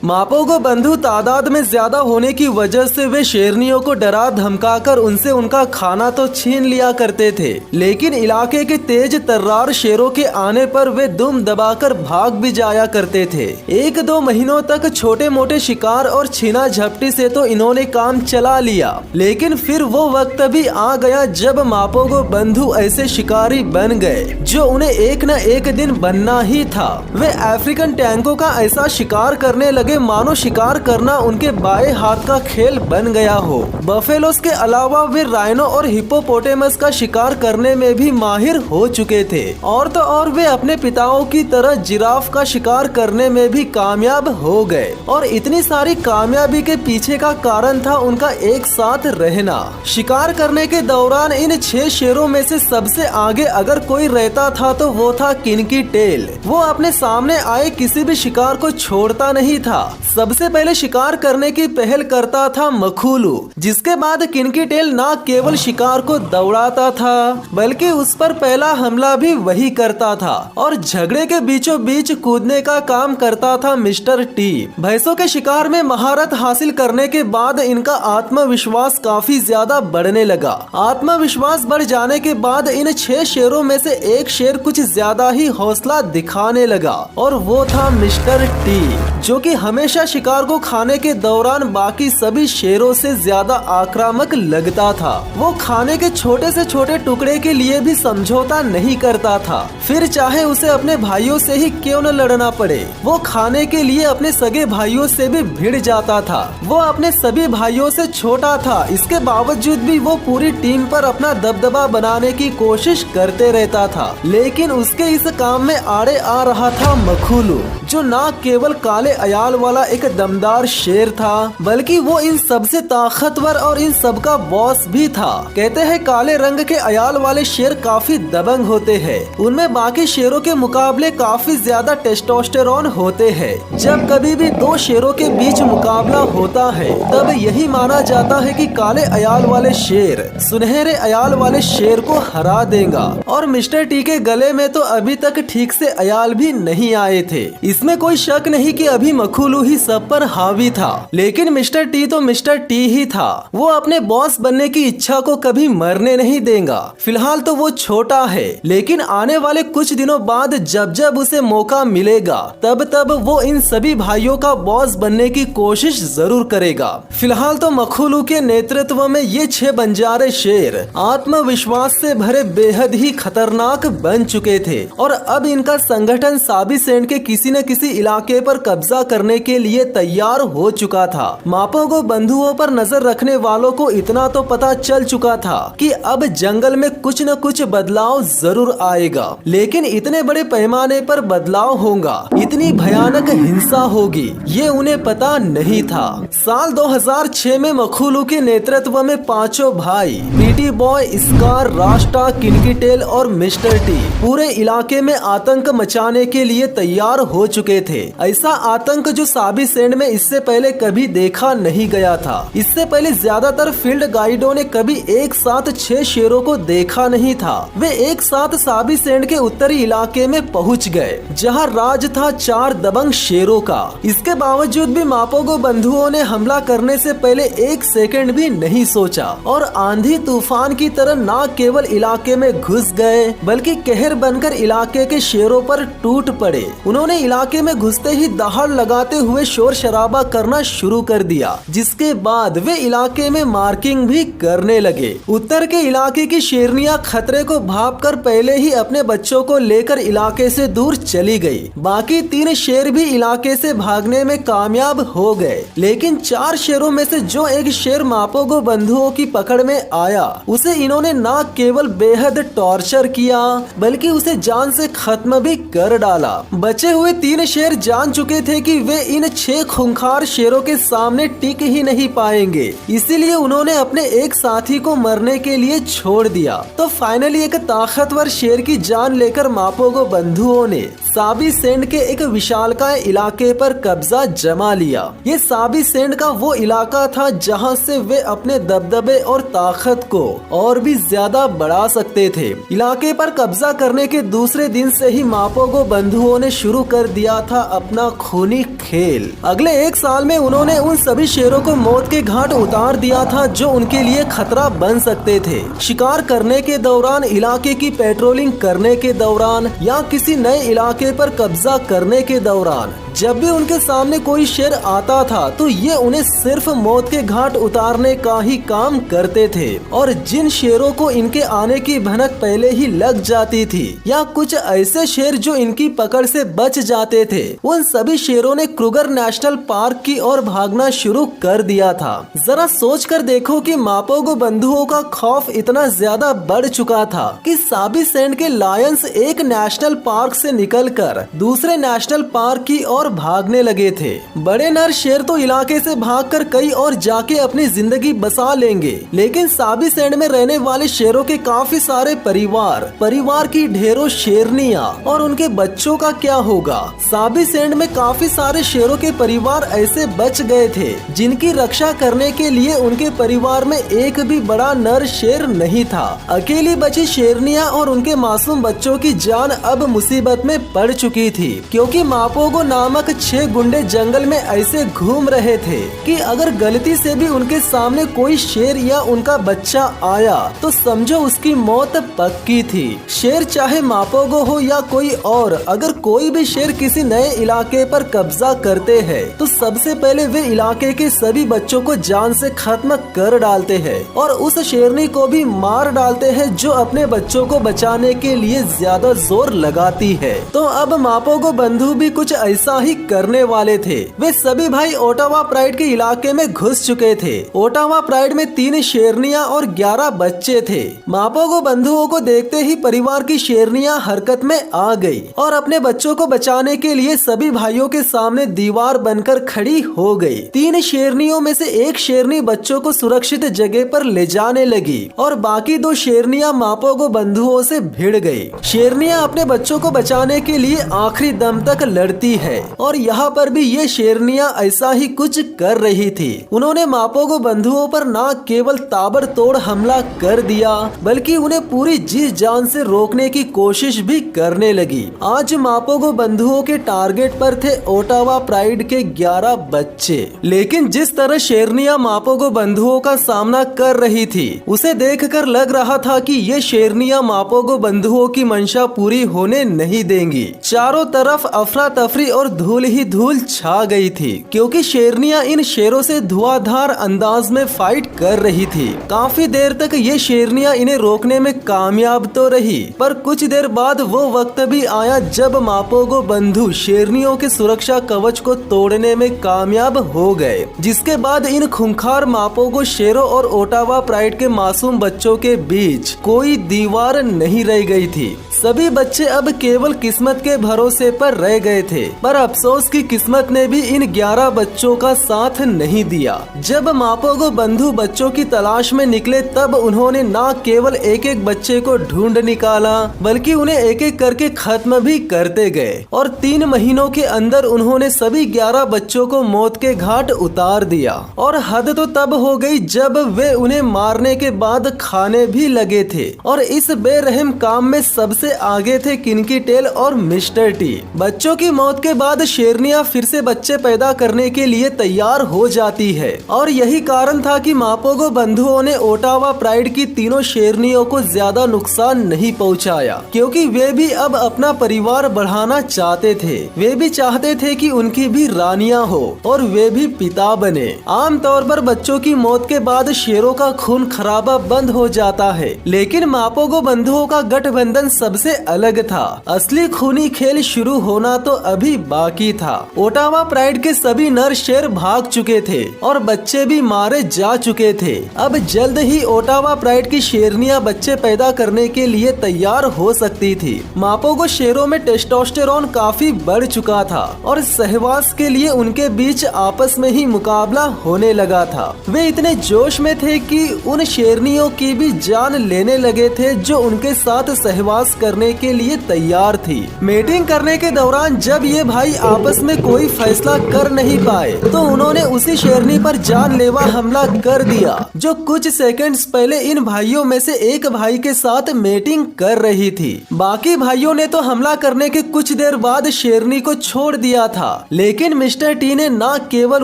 मापोगो बंधु तादाद में ज्यादा होने की वजह से वे शेरनियों को डरा धमकाकर उनसे उनका खाना तो छीन लिया करते थे, लेकिन इलाके के तेज तर्रार शेरों के आने पर वे दुम दबाकर भाग भी जाया करते थे। 1-2 महीनों तक छोटे मोटे शिकार और छीना झपटी से तो इन्होंने काम चला लिया, लेकिन फिर वो वक्त भी आ गया जब मापोगो बंधु ऐसे शिकारी बन गए जो उन्हें एक न एक दिन बनना ही था। वे अफ्रीकन टैंकों का ऐसा शिकार करने लगे मानो शिकार करना उनके बाएं हाथ का खेल बन गया हो। बफेलोस के अलावा वे राइनो और हिप्पोपोटेमस का शिकार करने में भी माहिर हो चुके थे, और तो और वे अपने पिताओं की तरह जिराफ का शिकार करने में भी कामयाब हो गए। और इतनी सारी कामयाबी के पीछे का कारण था उनका एक साथ रहना। शिकार करने के दौरान इन 6 शेरों में से सबसे आगे अगर कोई रहता था तो वो था किनकी टेल। वो अपने सामने आए किसी भी शिकार को छोड़ता नहीं था। सबसे पहले शिकार करने की पहल करता था मखुलू, जिसके बाद किनकी टेल न केवल शिकार को दौड़ाता था बल्कि उस पर पहला हमला भी वही करता था, और झगड़े के बीचों बीच कूदने का काम करता था मिस्टर टी। भैंसों के शिकार में महारत हासिल करने के बाद इनका आत्मविश्वास काफी ज्यादा बढ़ने लगा। आत्मविश्वास बढ़ जाने के बाद इन 6 शेरों में से एक शेर कुछ ज्यादा ही हौसला दिखाने लगा, और वो था मिस्टर टी, जो कि हमेशा शिकार को खाने के दौरान बाकी सभी शेरों से ज्यादा आक्रामक लगता था। वो खाने के छोटे से छोटे टुकड़े के लिए भी समझौता नहीं करता था, फिर चाहे उसे अपने भाइयों से ही क्यों न लड़ना पड़े। वो खाने के लिए अपने सगे भाइयों से भी भिड़ जाता था। वो अपने सभी भाइयों से छोटा था, इसके बावजूद भी वो पूरी टीम पर अपना दबदबा बनाने की कोशिश करते रहता था। लेकिन उसके इस काम में आड़े आ रहा था मखुलू, जो न केवल काले अयाल वाला एक दमदार शेर था बल्कि वो इन सबसे ताकतवर और इन सबका बॉस भी था। कहते हैं काले रंग के अयाल वाले शेर काफी दबंग होते हैं, उनमें बाकी शेरों के मुकाबले काफी ज्यादा टेस्टोस्टेरोन होते हैं। जब कभी भी 2 शेरों के बीच मुकाबला होता है तब यही माना जाता है कि काले अयाल वाले शेर सुनहरे अयाल वाले शेर को हरा देगा, और मिस्टर टी के गले में तो अभी तक ठीक से अयाल भी नहीं आए थे। इसमें कोई शक नहीं कि अभी मखुलू ही सब पर हावी था, लेकिन मिस्टर टी तो मिस्टर टी ही था। वो अपने बॉस बनने की इच्छा को कभी मरने नहीं देगा। फिलहाल तो वो छोटा है, लेकिन आने वाले कुछ दिनों बाद जब जब उसे मौका मिलेगा तब तब वो इन सभी भाइयों का बॉस बनने की कोशिश जरूर करेगा। फिलहाल तो मखुलू के नेतृत्व में ये 6 बंजारे शेर आत्मविश्वास से भरे बेहद ही खतरनाक बन चुके थे, और अब इनका संगठन साबी सेंड के किसी न किसी इलाके पर कब्जा करने के लिए तैयार हो चुका था। मापोगो बंधुओं पर नजर रखने वालों को इतना तो पता चल चुका था कि अब जंगल में कुछ न कुछ बदलाव जरूर आएगा, लेकिन इतने बड़े पैमाने पर बदलाव होगा, इतनी भयानक हिंसा होगी, ये उन्हें पता नहीं था। साल 2006 में मखुलू के नेतृत्व में 5 भाई पीटी बॉय, स्कार, रास्टा, किनकी टेल और मिस्टर टी पूरे इलाके में आतंक मचाने के लिए तैयार हो चुके थे। ऐसा आतंक जो साबी सेंड में इससे पहले कभी देखा नहीं गया था। इससे पहले ज्यादातर फील्ड गाइडों ने कभी एक साथ 6 शेरों को देखा नहीं था। वे एक साथ साबी सेंड के उत्तरी इलाके में पहुंच गए, जहां राज था 4 दबंग शेरों का। इसके बावजूद भी मापोगो बंधुओं ने हमला करने से पहले 1 सेकंड भी नहीं सोचा, और आंधी तूफान की तरह न केवल इलाके में घुस गए बल्कि कहर बनकर इलाके के शेरों पर टूट पड़े। उन्होंने इलाके में घुसते ही दहाड़ लगाते हुए शोर शराबा करना शुरू कर दिया, जिसके बाद वे इलाके में मार्किंग भी करने लगे। उत्तर के इलाके की शेरनियां खतरे को भांपकर पहले ही अपने बच्चों को लेकर इलाके से दूर चली गई। बाकी 3 शेर भी इलाके से भागने में कामयाब हो गए, लेकिन 4 शेरों में से जो एक शेर मापोगो बंधुओं की पकड़ में आया, उसे इन्होंने न केवल बेहद टॉर्चर किया बल्कि उसे जान से खत्म भी कर डाला। बचे हुए 3 शेर जान चुके थे कि वे इन 6 खूंखार शेरों के सामने टिक ही नहीं पाएंगे, इसीलिए उन्होंने अपने एक साथी को मरने के लिए छोड़ दिया। तो फाइनली एक ताकतवर शेर की जान लेकर मापोगो बंधुओं ने साबी सेंड के एक विशालकाय इलाके पर कब्जा जमा लिया। ये साबी सेंड का वो इलाका था जहां से वे अपने दबदबे और ताकत को और भी ज्यादा बढ़ा सकते थे। इलाके पर कब्जा करने के दूसरे दिन से ही मापोगो बंधुओं ने शुरू कर दिया दिया था अपना खूनी खेल। अगले 1 साल में उन्होंने उन सभी शेरों को मौत के घाट उतार दिया था जो उनके लिए खतरा बन सकते थे। शिकार करने के दौरान, इलाके की पेट्रोलिंग करने के दौरान या किसी नए इलाके पर कब्जा करने के दौरान जब भी उनके सामने कोई शेर आता था तो ये उन्हें सिर्फ मौत के घाट उतारने का ही काम करते थे। और जिन शेरों को इनके आने की भनक पहले ही लग जाती थी या कुछ ऐसे शेर जो इनकी पकड़ से बच जाते थे, उन सभी शेरों ने क्रूगर नेशनल पार्क की ओर भागना शुरू कर दिया था। जरा सोच कर देखो कि मापोगो बंधुओं का खौफ इतना ज्यादा बढ़ चुका था कि साबी सैंड के लायंस एक नेशनल पार्क से निकलकर दूसरे नेशनल पार्क की ओर भागने लगे थे। बड़े नर शेर तो इलाके से भागकर कहीं और जाके अपनी जिंदगी बसा लेंगे, लेकिन साबी सैंड में रहने वाले शेरों के काफी सारे परिवार की ढेरों शेरनियां और उनके बच्चों का क्या होगा। साबी सैंड में काफी सारे शेरों के परिवार ऐसे बच गए थे जिनकी रक्षा करने के लिए उनके परिवार में एक भी बड़ा नर शेर नहीं था। अकेली बची शेरनियां और उनके मासूम बच्चों की जान अब मुसीबत में पड़ चुकी थी, क्योंकि मापोगो नामक 6 गुंडे जंगल में ऐसे घूम रहे थे कि अगर गलती से भी उनके सामने कोई शेर या उनका बच्चा आया तो समझो उसकी मौत पक्की थी। शेर चाहे मापोगो हो या कोई और, अगर कोई भी शेर किसी नए इलाके पर कब्जा करते हैं तो सबसे पहले वे इलाके के सभी बच्चों को जान से खत्म कर डालते हैं और उस शेरनी को भी मार डालते हैं जो अपने बच्चों को बचाने के लिए ज्यादा जोर लगाती है। तो अब मापोगो बंधु भी कुछ ऐसा ही करने वाले थे। वे सभी भाई ओटावा प्राइड के इलाके में घुस चुके थे। ओटावा प्राइड में 3 शेरनियां और 11 बच्चे थे। मापोगो बंधुओं को देखते ही परिवार की शेरनियां हरकत में आ गई और अपने बच्चों को बचाने के लिए सभी भाइयों के सामने दीवार बनकर खड़ी हो गई। 3 शेरनियों में से एक शेरनी बच्चों को सुरक्षित जगह पर ले जाने लगी और बाकी 2 शेरनियां मापोगो बंधुओं से भिड़ गई। शेरनियां अपने बच्चों को बचाने के लिए आखिरी दम तक लड़ती है और यहाँ पर भी ये शेरनियां ऐसा ही कुछ कर रही थी। उन्होंने मापोगो बंधुओं पर न केवल ताबड़तोड़ हमला कर दिया बल्कि उन्हें पूरी जी जान से रोकने की कोशिश भी करने लगी। आज मापोगो बंधुओं के टारगेट पर थे ओटावा प्राइड के 11 बच्चे, लेकिन जिस तरह शेरनियां मापोगो बंधुओं का सामना कर रही थी उसे देखकर लग रहा था कि ये शेरनियां मापोगो बंधुओं की मंशा पूरी होने नहीं देंगी। चारों तरफ अफरा तफरी और धूल ही धूल छा गई थी, क्योंकि शेरनियां इन शेरों से धुआंधार अंदाज में फाइट कर रही थी। काफी देर तक ये शेरनियां इन्हें रोकने में कामयाब तो रही, पर कुछ देर बाद वो वक्त भी आया जब मापोगो बंधु शेरनियों के सुरक्षा कवच को तोड़ने में कामयाब हो गए, जिसके बाद इन खूंखार मापोगो शेरों और ओटावा प्राइड के मासूम बच्चों के बीच कोई दीवार नहीं रह गई थी। सभी बच्चे अब केवल किस्मत के भरोसे पर रह गए थे, पर अफसोस की किस्मत ने भी इन 11 बच्चों का साथ नहीं दिया। जब मापोगो बंधु बच्चों की तलाश में निकले तब उन्होंने न केवल एक एक बच्चे को ढूंढ निकाला बल्कि उन्हें एक एक करके खत्म भी करते गए और 3 महीनों के अंदर उन्होंने सभी 11 बच्चों को मौत के घाट उतार दिया। और हद तो तब हो गई जब वे उन्हें मारने के बाद खाने भी लगे थे। और इस बेरहम काम में सबसे आगे थे किनकी टेल और मिस्टर टी। बच्चों की मौत के बाद शेरनियां फिर से बच्चे पैदा करने के लिए तैयार हो जाती है और यही कारण था कि मापोगो बंधुओं ने ओटावा प्राइड की 3 शेरनियों को ज्यादा नुकसान नहीं पहुंचाया, क्योंकि वे भी अब अपना परिवार बढ़ाना चाहते थे। वे भी चाहते थे कि उनकी भी रानियां हो और वे भी पिता बने। आमतौर पर बच्चों की मौत के बाद शेरों का खून खराबा बंद हो जाता है, लेकिन मापोगो बंधुओं का गठबंधन सबसे अलग था। असली खूनी खेल शुरू होना तो अभी बाकी था। ओटावा प्राइड के सभी नर शेर भाग चुके थे और बच्चे भी मारे जा चुके थे। अब जल्द ही ओटावा प्राइड की शेरनियां बच्चे पैदा करने के लिए तैयार हो सकती थी। मापोगो शेरों में टेस्टोस्टेरोन काफी बढ़ चुका था और सहवास के लिए उनके बीच आपस में ही मुकाबला होने लगा था। वे इतने जोश में थे कि उन शेरनियों की भी जान लेने लगे थे जो उनके साथ सहवास करने के लिए तैयार थी। मीटिंग करने के दौरान जब ये भाई आपस में कोई फैसला कर नहीं पाए तो उन्होंने उसी शेरनी पर जानलेवा हमला कर दिया जो कुछ सेकंड्स पहले इन भाइयों में से एक भाई के साथ मीटिंग कर रही थी। बाकी भाइयों ने तो हमला करने के कुछ देर बाद शेरनी को छोड़ दिया था, लेकिन मिस्टर टी ने न केवल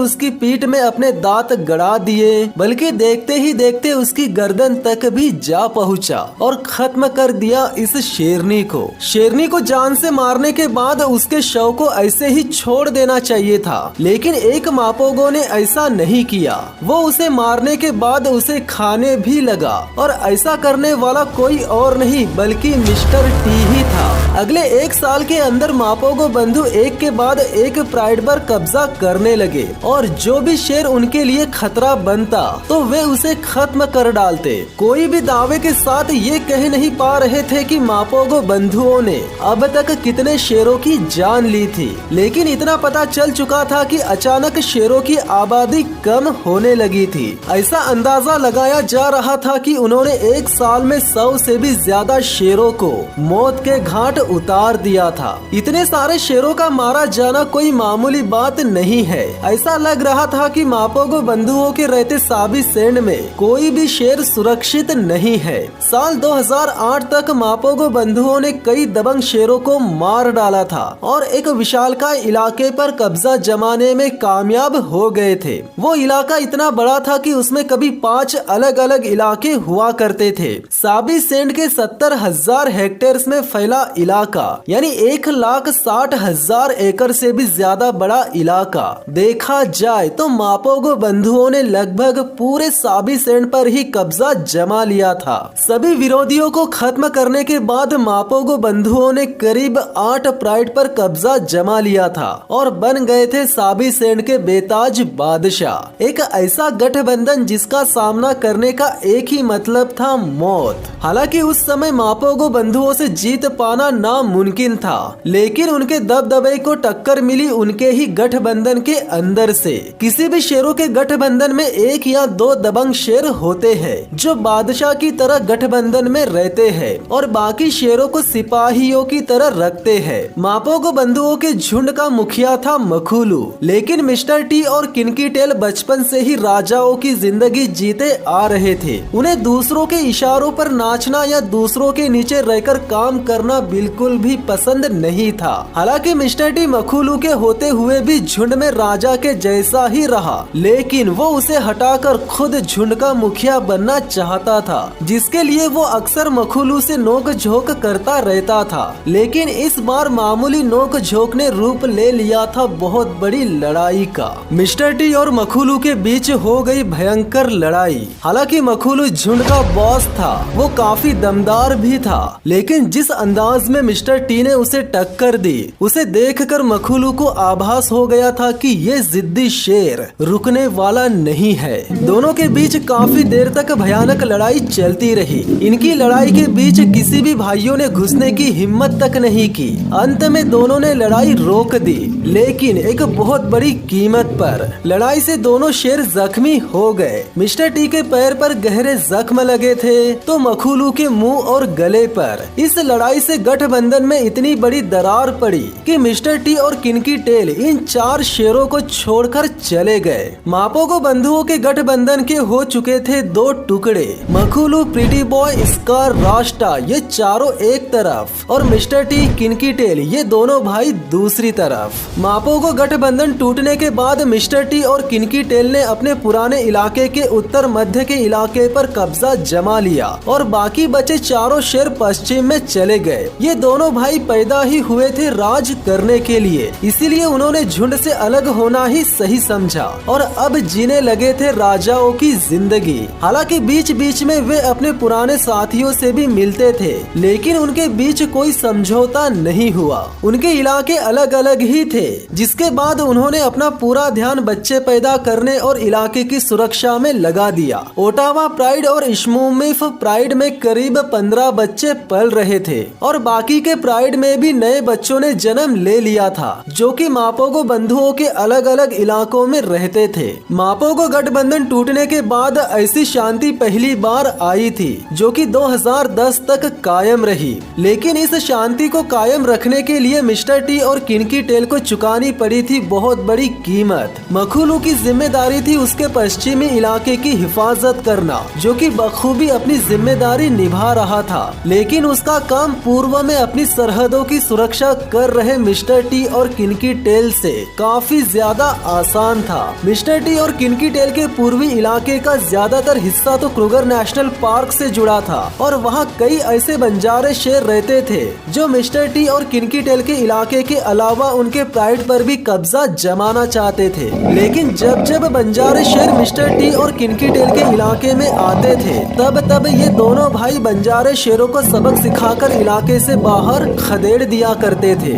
उसकी पीठ में अपने दांत गड़ा दिए बल्कि देखते ही देखते उसकी गर्दन तक भी जा पहुंचा और खत्म कर दिया इस शेरनी को। शेरनी को जान से मारने के बाद उसके शव को ऐसे ही छोड़ देना चाहिए था, लेकिन एक मापोगो ने ऐसा नहीं किया। वो उसे मारने के बाद उसे खाने भी लगा और ऐसा करने वाला कोई और नहीं बल्कि मिस्टर टी ही था। अगले 1 साल के अंदर मापोगो बंधु एक के बाद एक प्राइड पर कब्जा करने लगे और जो भी शेर उनके लिए खतरा बनता तो वे उसे खत्म कर डालते। कोई भी दावे के साथ ये कह नहीं पा रहे थे कि मापोगो बंधुओं ने अब तक कितने शेरों की जान ली थी, लेकिन इतना पता चल चुका था कि अचानक शेरों की आबादी कम होने लगी थी। ऐसा अंदाजा लगाया जा रहा था कि उन्होंने 1 साल में 100 से भी ज्यादा शेरों को मौत के घाट उतार दिया था। इतने सारे शेरों का मारा जाना कोई मामूली बात नहीं है। ऐसा लग रहा था कि मापोगो बंधुओं के रहते साबी सेंड में कोई भी शेर सुरक्षित नहीं है। साल 2008 तक मापोगो बंधुओं ने कई दबंग शेरों को मार डाला था और एक विशालकाय इलाके पर कब्जा जमाने में कामयाब हो गए थे। वो इलाका इतना बड़ा था कि उसमें कभी 5 अलग अलग इलाके हुआ करते थे। साबी सेंड के 70,000 हेक्टेयर में फैला इलाका यानी 1,60,000 एकड़ से भी ज्यादा बड़ा इलाका। देखा जाए तो मापोगो बंधुओं ने लगभग पूरे साबी सेंड पर ही कब्जा जमा लिया था। सभी विरोधियों को खत्म करने के बाद मापोगो बंधुओं ने करीब 8 प्राइड पर कब्जा जमा लिया था और बन गए थे साबी सेंड के बेताज बादशाह। एक ऐसा गठबंधन जिसका सामना करने का एक ही मतलब था मौत। हालांकि उस समय मापोगो बंधुओं से जीत पाना नामुमकिन था, लेकिन उनके दबदबे को टक्कर मिली उनके ही गठबंधन के अंदर से। किसी भी शेरों के गठबंधन में 1 या 2 दबंग शेर होते हैं जो बादशाह की तरह गठबंधन में रहते हैं और बाकी शेरों को सिपाहियों की तरह रखते हैं। मापोगो बंधुओं के झुंड का मुखिया था मखुलू, लेकिन मिस्टर टी और किनकी टेल बचपन से ही राजाओं की जिंदगी जीते आ रहे थे। उन्हें दूसरों के इशारों पर नाचना या दूसरों के नीचे रहकर काम करना बिल्कुल भी पसंद नहीं था। हालांकि मिस्टर टी मखुलू के होते हुए भी झुंड में राजा के जैसा ही रहा, लेकिन वो उसे हटाकर खुद झुंड का मुखिया बनना चाहता था, जिसके लिए वो अक्सर मखुलू से नोक झोंक करता रहता था। लेकिन इस बार मामूली नोक झोंक ने रूप ले लिया था बहुत बड़ी लड़ाई का। मिस्टर टी और मखुलू के बीच हो गई भयंकर लड़ाई। हालांकि मखुलू झुंड का बॉस था, वो काफी दमदार भी था, लेकिन जिस अंदाज में मिस्टर टी ने उसे टक्कर दी उसे देखकर मखुलू को आभास हो गया था कि ये जिद्दी शेर रुकने वाला नहीं है। दोनों के बीच काफी देर तक भयानक लड़ाई चलती रही। इनकी लड़ाई के बीच किसी भी भाइयों ने घुसने की हिम्मत तक नहीं की। अंत में दोनों ने लड़ाई रोक दी, लेकिन एक बहुत बड़ी कीमत पर। लड़ाई से दोनों शेर जख्मी हो गए। मिस्टर टी के पैर पर गहरे जख्म लगे थे तो मखुलू के मुंह और गले पर। इस लड़ाई से गठबंधन में इतनी बड़ी दरार पड़ी कि मिस्टर टी और किनकी टेल इन 4 शेरों को छोड़कर चले गए। मापोगो बंधुओं के गठबंधन के हो चुके थे 2 टुकड़े, मखुलू, प्रीटी बॉय, स्कार, रास्टा, ये चारों एक तरफ और मिस्टर टी, किनकी टेल, ये दोनों भाई दूसरी तरफ। मापोगो गठबंधन टूटने के बाद मिस्टर टी और किनकी टेल ने अपने पुराने इलाके के उत्तर मध्य के इलाके पर कब्जा जमा लिया और बाकी बचे चारों शेर पश्चिम में चले गए। ये दोनों भाई पैदा ही हुए थे राज करने के लिए, इसीलिए उन्होंने झुंड से अलग होना ही सही समझा और अब जीने लगे थे राजाओं की जिंदगी। हालांकि बीच बीच में वे अपने पुराने साथियों से भी मिलते थे, लेकिन उनके बीच कोई समझौता नहीं हुआ। उनके इलाके अलग अलग ही थे, जिसके बाद उन्होंने अपना पूरा ध्यान बच्चे पैदा करने और इलाके की सुरक्षा में लगा दिया। ओटावा प्राइड और इश्मूमिफ प्राइड में करीब 15 बच्चे पल रहे थे और बाकी के प्राइड में भी नए बच्चों ने जन्म ले लिया था, जो कि मापोगो बंधुओं के अलग अलग इलाकों में रहते थे। मापोगो गठबंधन टूटने के बाद ऐसी शांति पहली बार आई थी, जो कि 2010 तक कायम रही। रही, लेकिन इस शांति को कायम रखने के लिए मिस्टर टी और किनकी टेल को चुकानी पड़ी थी बहुत बड़ी कीमत। मखुलू की जिम्मेदारी थी उसके पश्चिमी इलाके की हिफाजत करना, जो कि बखूबी अपनी जिम्मेदारी निभा रहा था, लेकिन उसका काम पूर्व में अपनी सरहदों की सुरक्षा कर रहे मिस्टर टी और किनकी टेल से काफी ज्यादा आसान था। मिस्टर टी और किनकी टेल के पूर्वी इलाके का ज्यादातर हिस्सा तो क्रूगर नेशनल पार्क से जुड़ा था और वहाँ कई ऐसे बंजारे शेर रहते थे जो मिस्टर टी और किनकी टेल के इलाके के अलावा उनके प्राइड पर भी कब्जा जमाना चाहते थे। लेकिन जब जब बंजारे शेर मिस्टर टी और किनकी टेल के इलाके में आते थे, तब ये दोनों भाई बंजारे शेरों को सबक सिखाकर इलाके से बाहर खदेड़ दिया करते थे।